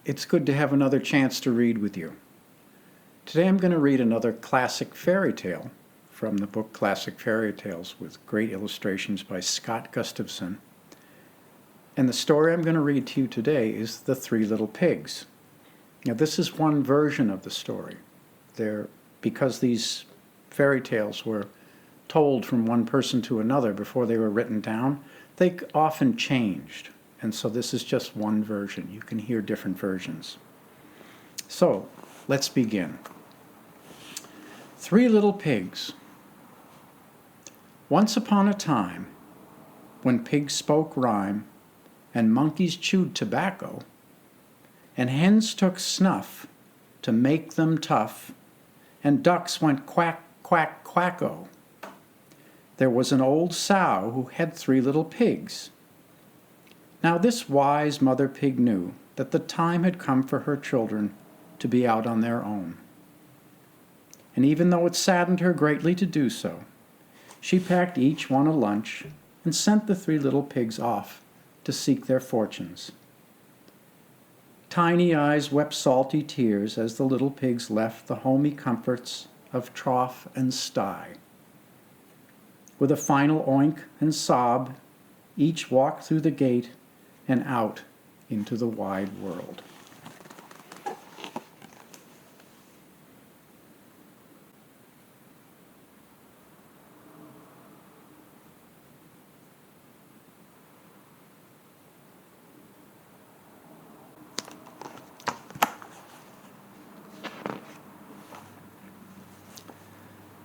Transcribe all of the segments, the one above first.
It's good to have another chance to read with you. Today I'm going to read another classic fairy tale from the book Classic Fairy Tales with great illustrations by Scott Gustafson. And the story I'm going to read to you today is The Three Little Pigs. Now this is one version of the story. Because these fairy tales were told from one person to another before they were written down, they often changed. And so this is just one version. You can hear different versions. So, let's begin. Three Little Pigs. Once upon a time, when pigs spoke rhyme, and monkeys chewed tobacco, and hens took snuff to make them tough, and ducks went quack, quack, quacko, there was an old sow who had three little pigs. Now this wise mother pig knew that the time had come for her children to be out on their own. And even though it saddened her greatly to do so, she packed each one a lunch and sent the three little pigs off to seek their fortunes. Tiny eyes wept salty tears as the little pigs left the homey comforts of trough and sty. With a final oink and sob, each walked through the gate and out into the wide world.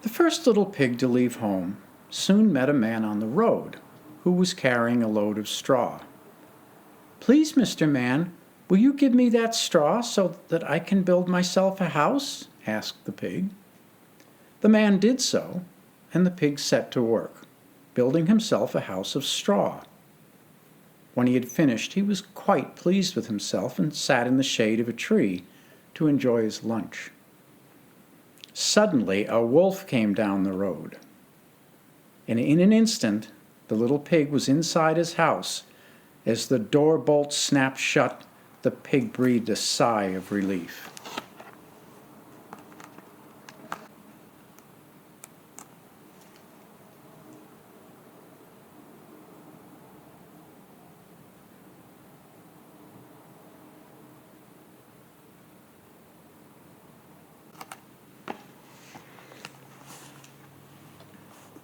The first little pig to leave home soon met a man on the road who was carrying a load of straw. "Please, Mr. Man, will you give me that straw so that I can build myself a house?" asked the pig. The man did so, and the pig set to work, building himself a house of straw. When he had finished, he was quite pleased with himself and sat in the shade of a tree to enjoy his lunch. Suddenly, a wolf came down the road, and in an instant, the little pig was inside his house. As the door bolt snapped shut, the pig breathed a sigh of relief.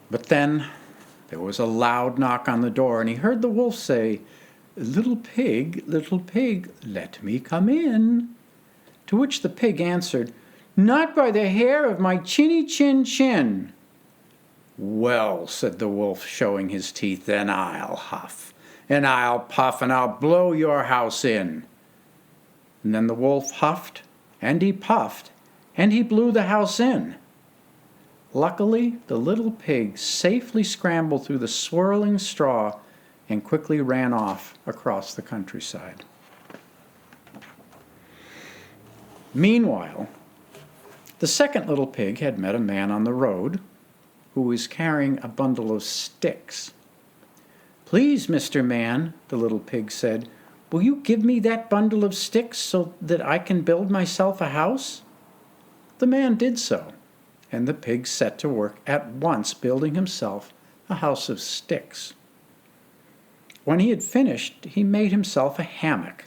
But then there was a loud knock on the door, and he heard the wolf say, little pig, let me come in." To which the pig answered, "Not by the hair of my chinny chin chin." "Well," said the wolf, showing his teeth, "then I'll huff, and I'll puff, and I'll blow your house in." And then the wolf huffed, and he puffed, and he blew the house in. Luckily, the little pig safely scrambled through the swirling straw and quickly ran off across the countryside. Meanwhile, the second little pig had met a man on the road who was carrying a bundle of sticks. "Please, Mr. Man," the little pig said, "will you give me that bundle of sticks so that I can build myself a house?" The man did so, and the pig set to work at once building himself a house of sticks. When he had finished, he made himself a hammock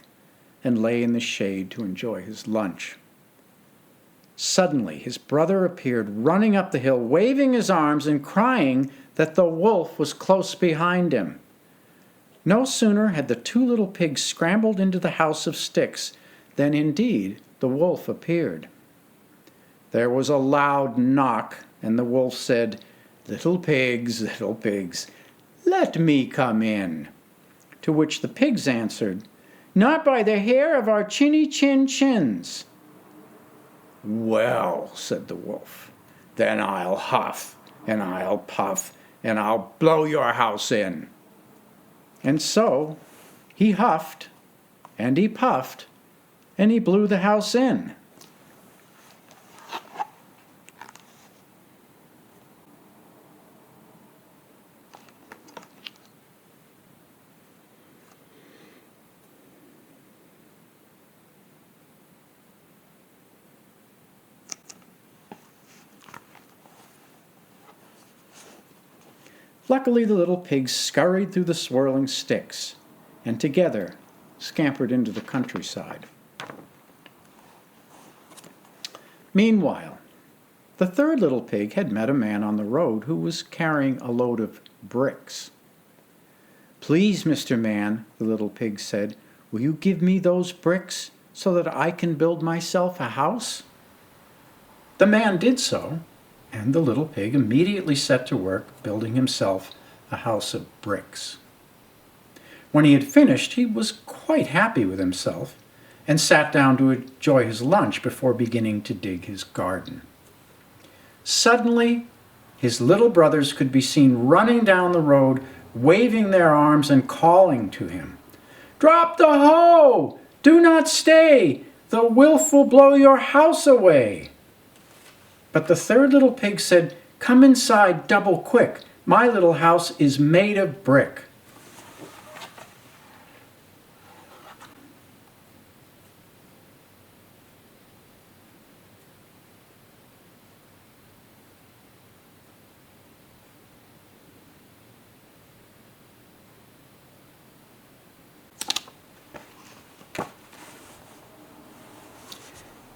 and lay in the shade to enjoy his lunch. Suddenly, his brother appeared running up the hill, waving his arms and crying that the wolf was close behind him. No sooner had the two little pigs scrambled into the house of sticks than indeed the wolf appeared. There was a loud knock, and the wolf said, little pigs, let me come in." To which the pigs answered, "Not by the hair of our chinny chin chins." "Well," said the wolf, "then I'll huff, and I'll puff, and I'll blow your house in." And so he huffed, and he puffed, and he blew the house in. Luckily, the little pigs scurried through the swirling sticks and together scampered into the countryside. Meanwhile, the third little pig had met a man on the road who was carrying a load of bricks. "Please, Mr. Man," the little pig said, "will you give me those bricks so that I can build myself a house?" The man did so, and the little pig immediately set to work building himself a house of bricks. When he had finished, he was quite happy with himself and sat down to enjoy his lunch before beginning to dig his garden. Suddenly, his little brothers could be seen running down the road, waving their arms and calling to him, "Drop the hoe! Do not stay! The wolf will blow your house away!" But the third little pig said, "Come inside double quick. My little house is made of brick."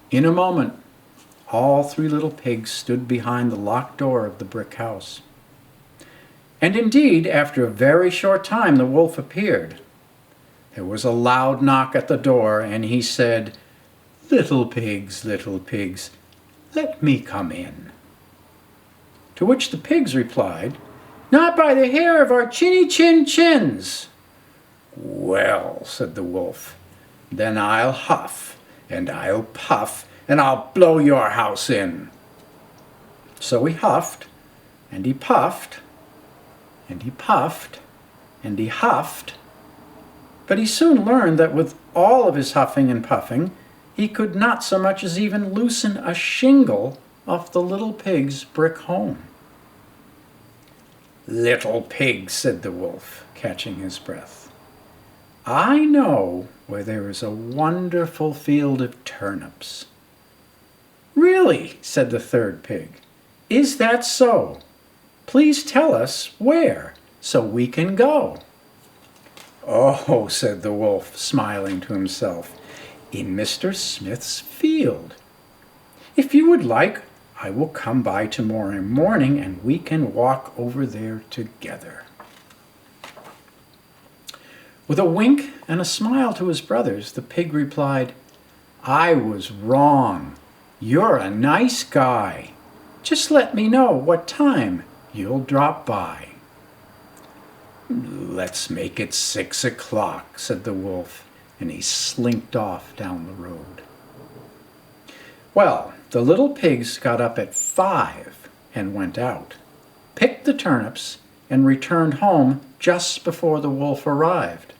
In a moment, all three little pigs stood behind the locked door of the brick house. And indeed, after a very short time, the wolf appeared. There was a loud knock at the door, and he said, little pigs, let me come in." To which the pigs replied, "Not by the hair of our chinny chin chins." "Well," said the wolf, "then I'll huff, and I'll puff, and I'll blow your house in." So he huffed, and he puffed, and he puffed, and he huffed, but he soon learned that with all of his huffing and puffing, he could not so much as even loosen a shingle off the little pig's brick home. "Little pig," said the wolf, catching his breath, "I know where there is a wonderful field of turnips." "Really?" said the third pig. "Is that so? Please tell us where, so we can go." "Oh," said the wolf, smiling to himself, "in Mr. Smith's field. If you would like, I will come by tomorrow morning and we can walk over there together." With a wink and a smile to his brothers, the pig replied, "I was wrong. You're a nice guy. Just let me know what time you'll drop by." "Let's make it 6 o'clock, said the wolf, and he slinked off down the road. Well, the little pigs got up at 5 and went out, picked the turnips, and returned home just before the wolf arrived.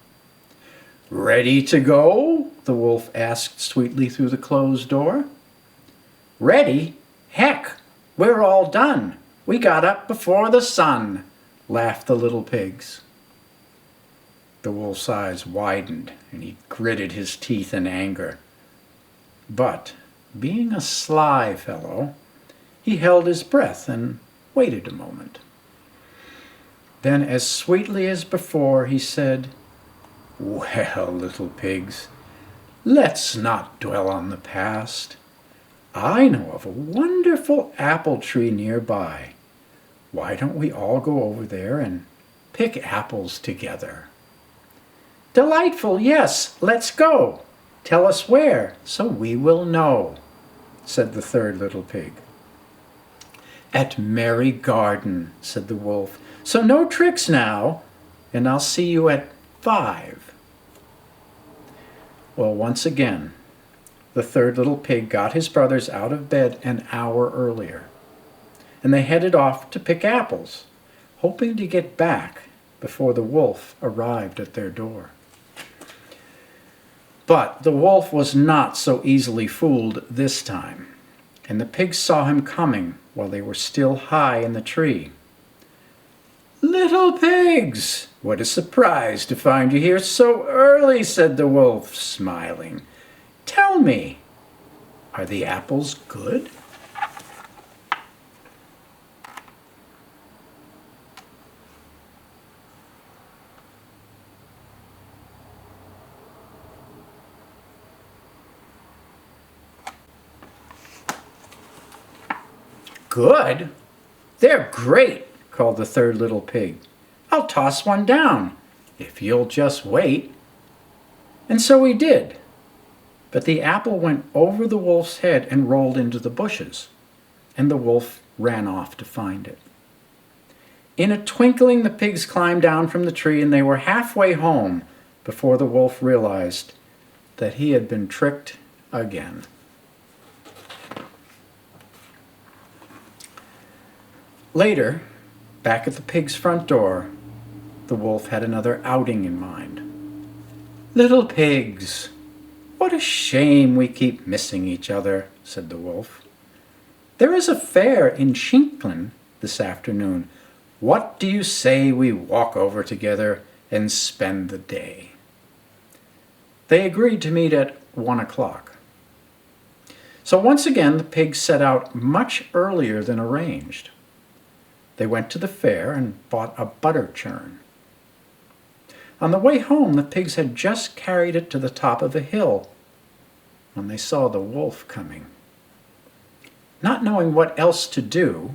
"Ready to go?" the wolf asked sweetly through the closed door. "Ready? Heck, we're all done. We got up before the sun," laughed the little pigs. The wolf's eyes widened, and he gritted his teeth in anger. But, being a sly fellow, he held his breath and waited a moment. Then, as sweetly as before, he said, "Well, little pigs, let's not dwell on the past. I know of a wonderful apple tree nearby. Why don't we all go over there and pick apples together?" "Delightful, yes, let's go. Tell us where, so we will know," said the third little pig. "At Merry Garden," said the wolf. "So no tricks now, and I'll see you at 5. Well, once again, the third little pig got his brothers out of bed an hour earlier, and they headed off to pick apples, hoping to get back before the wolf arrived at their door. But the wolf was not so easily fooled this time, and the pigs saw him coming while they were still high in the tree. "Little pigs, what a surprise to find you here so early," said the wolf, smiling. "Tell me, are the apples good?" good? They're great, called the third little pig. I'll toss one down, if you'll just wait. And so he did. But the apple went over the wolf's head and rolled into the bushes, and the wolf ran off to find it. In a twinkling, the pigs climbed down from the tree, and they were halfway home before the wolf realized that he had been tricked again. Later, back at the pig's front door, the wolf had another outing in mind. "Little pigs, what a shame we keep missing each other," said the wolf. "There is a fair in Shinklin this afternoon. What do you say we walk over together and spend the day?" They agreed to meet at 1 o'clock. So once again the pigs set out much earlier than arranged. They went to the fair and bought a butter churn. On the way home, the pigs had just carried it to the top of a hill when they saw the wolf coming. Not knowing what else to do,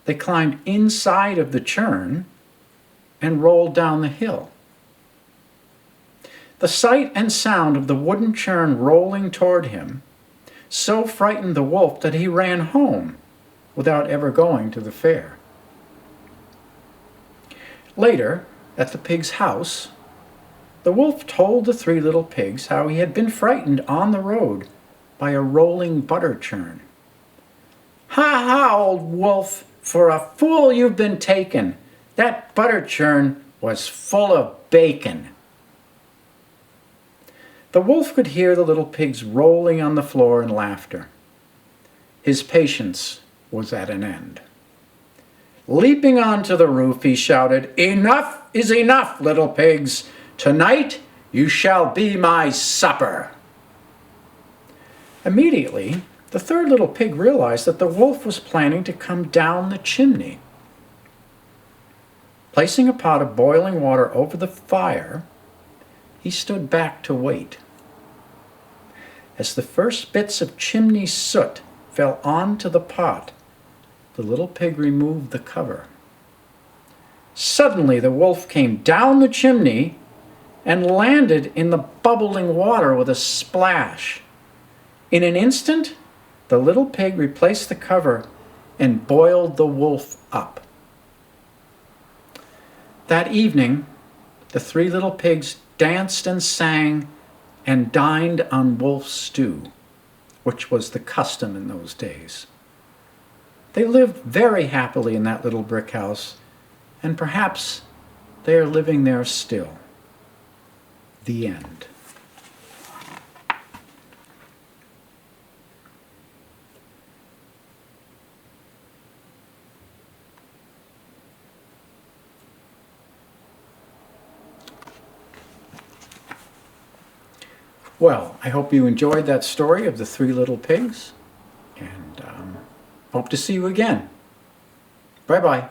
they climbed inside of the churn and rolled down the hill. The sight and sound of the wooden churn rolling toward him so frightened the wolf that he ran home without ever going to the fair. Later, at the pig's house, the wolf told the three little pigs how he had been frightened on the road by a rolling butter churn. "Ha ha, old wolf, for a fool you've been taken. That butter churn was full of bacon." The wolf could hear the little pigs rolling on the floor in laughter. His patience was at an end. Leaping onto the roof, he shouted, "Enough is enough, little pigs. Tonight you shall be my supper." Immediately, the third little pig realized that the wolf was planning to come down the chimney. Placing a pot of boiling water over the fire, he stood back to wait. As the first bits of chimney soot fell onto the pot, the little pig removed the cover. Suddenly, the wolf came down the chimney and landed in the bubbling water with a splash. In an instant, the little pig replaced the cover and boiled the wolf up. That evening, the three little pigs danced and sang and dined on wolf stew, which was the custom in those days. They lived very happily in that little brick house, and perhaps they are living there still. The end. Well, I hope you enjoyed that story of the three little pigs, and hope to see you again. Bye-bye.